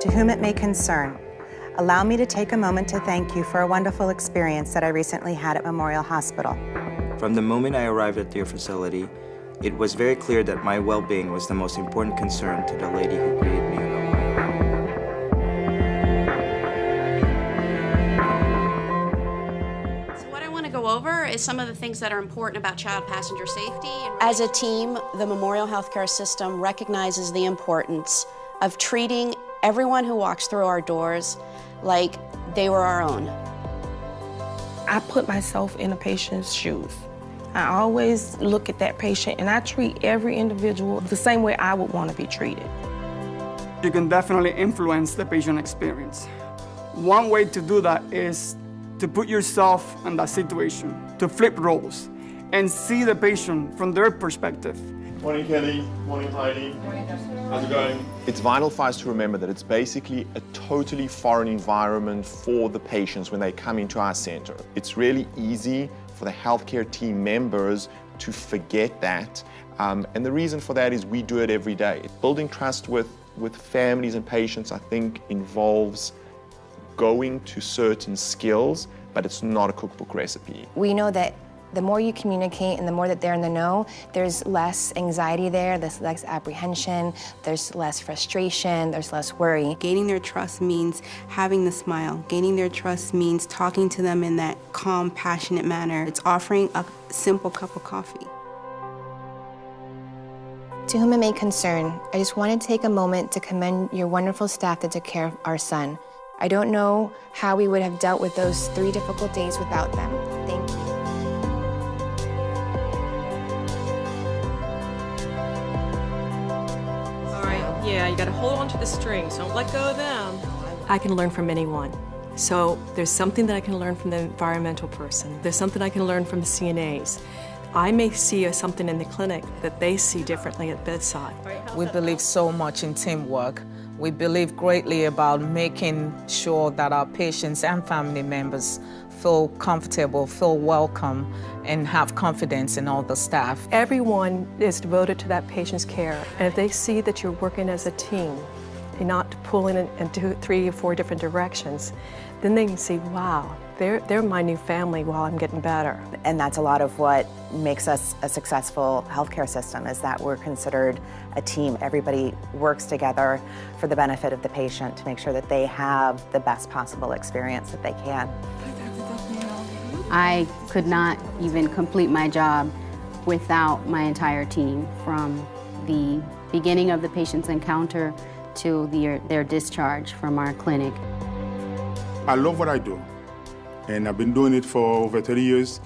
To whom it may concern, allow me to take a moment to thank you for a wonderful experience that I recently had at Memorial Hospital. From the moment I arrived at your facility, it was very clear that my well-being was the most important concern to the lady who greeted me in the hallway. So what I want to go over is some of the things that are important about child passenger safety. As a team, the Memorial Healthcare System recognizes the importance of treating everyone who walks through our doors like they were our own. I put myself in a patient's shoes. I always look at that patient and I treat every individual the same way I would want to be treated. You can definitely influence the patient experience. One way to do that is to put yourself in that situation, to flip roles and see the patient from their perspective. Morning, Kelly. Morning, Heidi. How's it going? It's vital for us to remember that it's basically a totally foreign environment for the patients when they come into our center. It's really easy for the healthcare team members to forget that. And the reason for that is we do it every day. Building trust with families and patients, I think, involves going to certain skills, but it's not a cookbook recipe. We know that the more you communicate and the more that they're in the know, there's less anxiety there, there's less apprehension, there's less frustration, there's less worry. Gaining their trust means having the smile. Gaining their trust means talking to them in that calm, passionate manner. It's offering a simple cup of coffee. To whom it may concern, I just want to take a moment to commend your wonderful staff that took care of our son. I don't know how we would have dealt with those 3 difficult days without them. Thank you. Yeah, you gotta hold on to the strings, don't let go of them. I can learn from anyone. So there's something that I can learn from the environmental person. There's something I can learn from the CNAs. I may see something in the clinic that they see differently at bedside. We believe so much in teamwork. We believe greatly about making sure that our patients and family members feel comfortable, feel welcome, and have confidence in all the staff. Everyone is devoted to that patient's care, and if they see that you're working as a team, you're not pulling in 2, 3, or 4 different directions, then they can see, wow, they're my new family while I'm getting better. And that's a lot of what makes us a successful healthcare system, is that we're considered a team. Everybody works together for the benefit of the patient to make sure that they have the best possible experience that they can. I could not even complete my job without my entire team, from the beginning of the patient's encounter to their discharge from our clinic. I love what I do, and I've been doing it for over 30 years.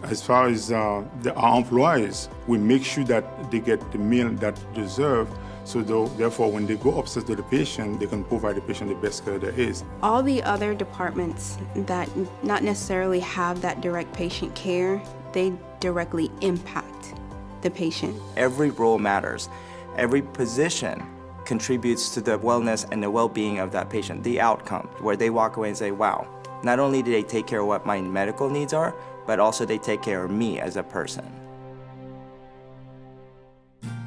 As far as our employees, we make sure that they get the meal that they deserve, so therefore when they go upstairs to the patient, they can provide the patient the best care there is. All the other departments that not necessarily have that direct patient care, they directly impact the patient. Every role matters. Every position contributes to the wellness and the well-being of that patient, the outcome, where they walk away and say, wow, not only do they take care of what my medical needs are, but also they take care of me as a person.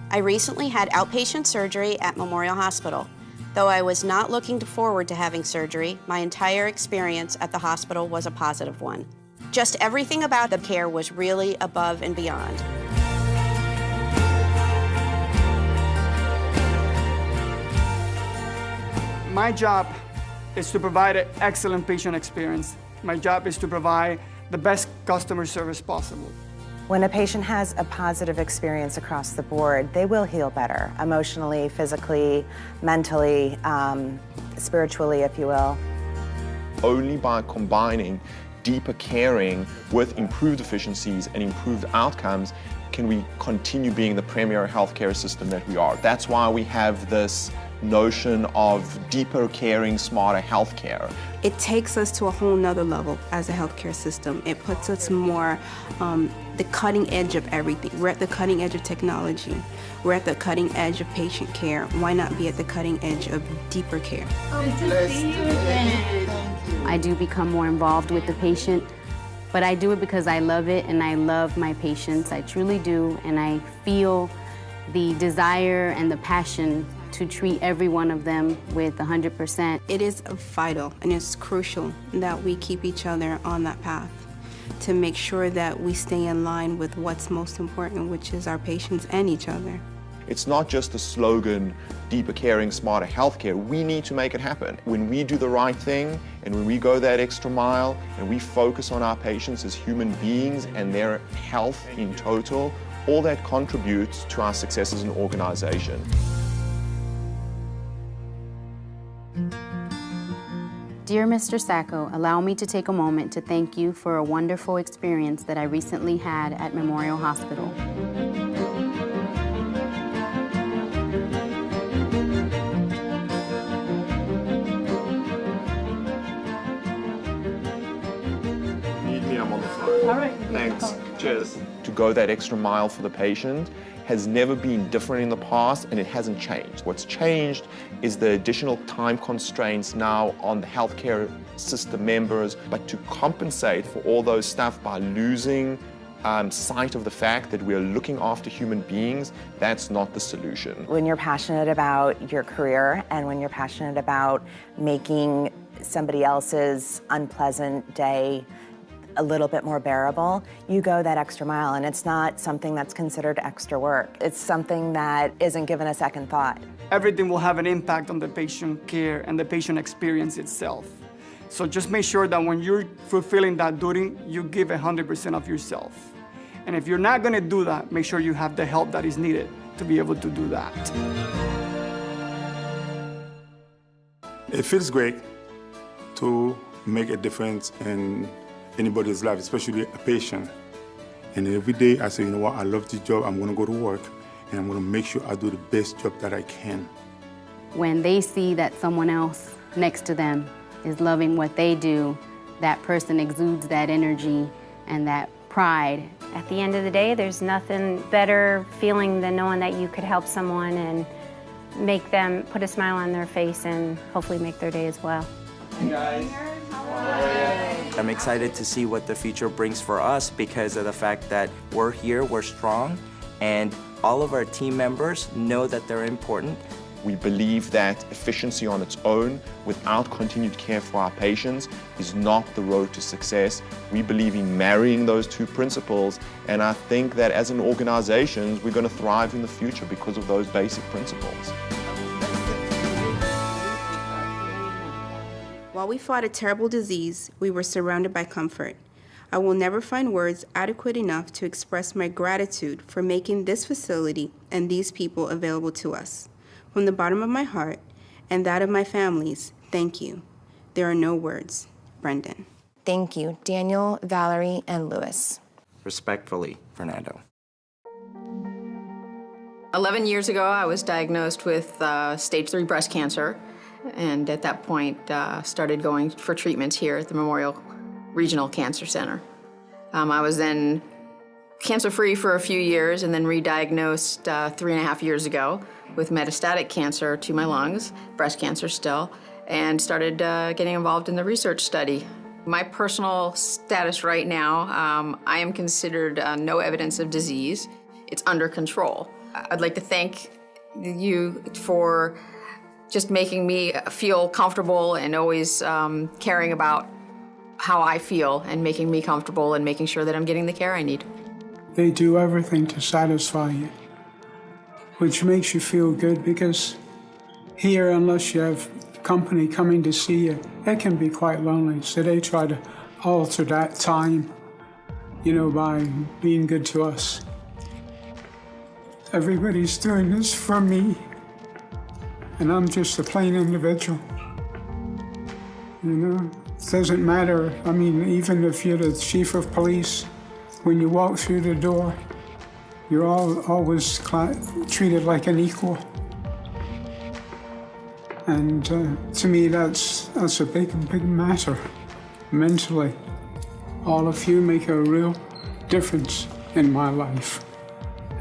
I recently had outpatient surgery at Memorial Hospital. Though I was not looking forward to having surgery, my entire experience at the hospital was a positive one. Just everything about the care was really above and beyond. My job is to provide an excellent patient experience. My job is to provide the best customer service possible. When a patient has a positive experience across the board, they will heal better, emotionally, physically, mentally, spiritually, if you will. Only by combining deeper caring with improved efficiencies and improved outcomes can we continue being the premier healthcare system that we are. That's why we have this notion of deeper caring, smarter healthcare. It takes us to a whole nother level as a healthcare system. It puts us more the cutting edge of everything. We're at the cutting edge of technology. We're at the cutting edge of patient care. Why not be at the cutting edge of deeper care? I do become more involved with the patient, but I do it because I love it and I love my patients. I truly do, and I feel the desire and the passion to treat every one of them with 100%. It is vital and it's crucial that we keep each other on that path to make sure that we stay in line with what's most important, which is our patients and each other. It's not just a slogan, deeper caring, smarter healthcare. We need to make it happen. When we do the right thing and when we go that extra mile and we focus on our patients as human beings and their health in total, all that contributes to our success as an organization. Dear Mr. Sacco, allow me to take a moment to thank you for a wonderful experience that I recently had at Memorial Hospital. Need me, I'm on the phone. All right. Thanks. Cheers. To go that extra mile for the patient has never been different in the past, and it hasn't changed. What's changed is the additional time constraints now on the healthcare system members, but to compensate for all those stuff by losing sight of the fact that we are looking after human beings, that's not the solution. When you're passionate about your career and when you're passionate about making somebody else's unpleasant day a little bit more bearable, you go that extra mile, and it's not something that's considered extra work. It's something that isn't given a second thought. Everything will have an impact on the patient care and the patient experience itself. So just make sure that when you're fulfilling that duty, you give 100% of yourself. And if you're not gonna do that, make sure you have the help that is needed to be able to do that. It feels great to make a difference in anybody's life, especially a patient. And every day I say, you know what, I love this job, I'm gonna go to work, and I'm gonna make sure I do the best job that I can. When they see that someone else next to them is loving what they do, that person exudes that energy and that pride. At the end of the day, there's nothing better feeling than knowing that you could help someone and make them put a smile on their face and hopefully make their day as well. Hey guys. I'm excited to see what the future brings for us because of the fact that we're here, we're strong, and all of our team members know that they're important. We believe that efficiency on its own, without continued care for our patients, is not the road to success. We believe in marrying those two principles, and I think that as an organization, we're going to thrive in the future because of those basic principles. While we fought a terrible disease, we were surrounded by comfort. I will never find words adequate enough to express my gratitude for making this facility and these people available to us. From the bottom of my heart and that of my families, thank you. There are no words. Brendan. Thank you, Daniel, Valerie, and Louis. Respectfully, Fernando. 11 years ago, I was diagnosed with stage 3 breast cancer, and at that point started going for treatments here at the Memorial Regional Cancer Center. I was then cancer-free for a few years and then re-diagnosed 3.5 years ago with metastatic cancer to my lungs, breast cancer still, and started getting involved in the research study. My personal status right now, I am considered no evidence of disease. It's under control. I'd like to thank you for just making me feel comfortable and always caring about how I feel and making me comfortable and making sure that I'm getting the care I need. They do everything to satisfy you, which makes you feel good because here, unless you have company coming to see you, it can be quite lonely. So they try to alter that time, by being good to us. Everybody's doing this for me, and I'm just a plain individual. It doesn't matter. I mean, even if you're the chief of police, when you walk through the door, you're always treated like an equal. And to me, that's a big matter, mentally. All of you make a real difference in my life,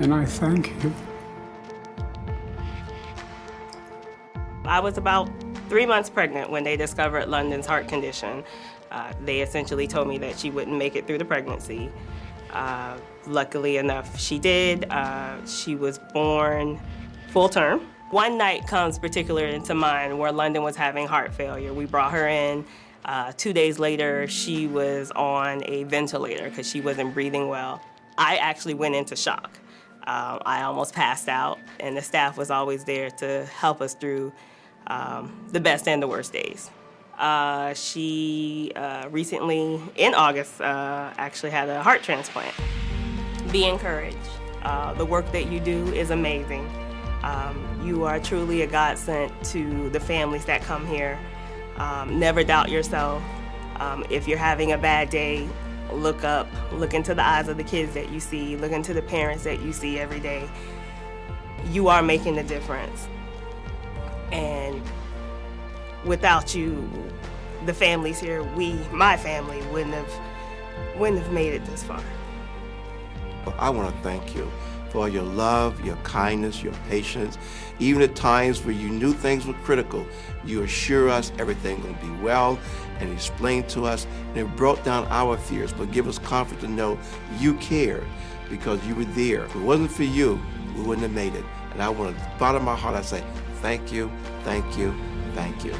and I thank you. I was about 3 months pregnant when they discovered London's heart condition. They essentially told me that she wouldn't make it through the pregnancy. Luckily enough, she did. She was born full term, One night comes particularly into mind where London was having heart failure. We brought her in. 2 days later, she was on a ventilator because she wasn't breathing well. I actually went into shock. I almost passed out, and the staff was always there to help us through the best and the worst days. She recently, in August, actually had a heart transplant. Be encouraged. The work that you do is amazing. You are truly a godsend to the families that come here. Never doubt yourself. If you're having a bad day, look up, look into the eyes of the kids that you see, look into the parents that you see every day. You are making a difference. And without you, the families here, my family, wouldn't have made it this far. I want to thank you for your love, your kindness, your patience. Even at times where you knew things were critical, you assure us everything's going to be well and explain to us, and it brought down our fears, but give us comfort to know you cared because you were there. If it wasn't for you, we wouldn't have made it. And I want to, bottom of my heart, I say, thank you, thank you, thank you.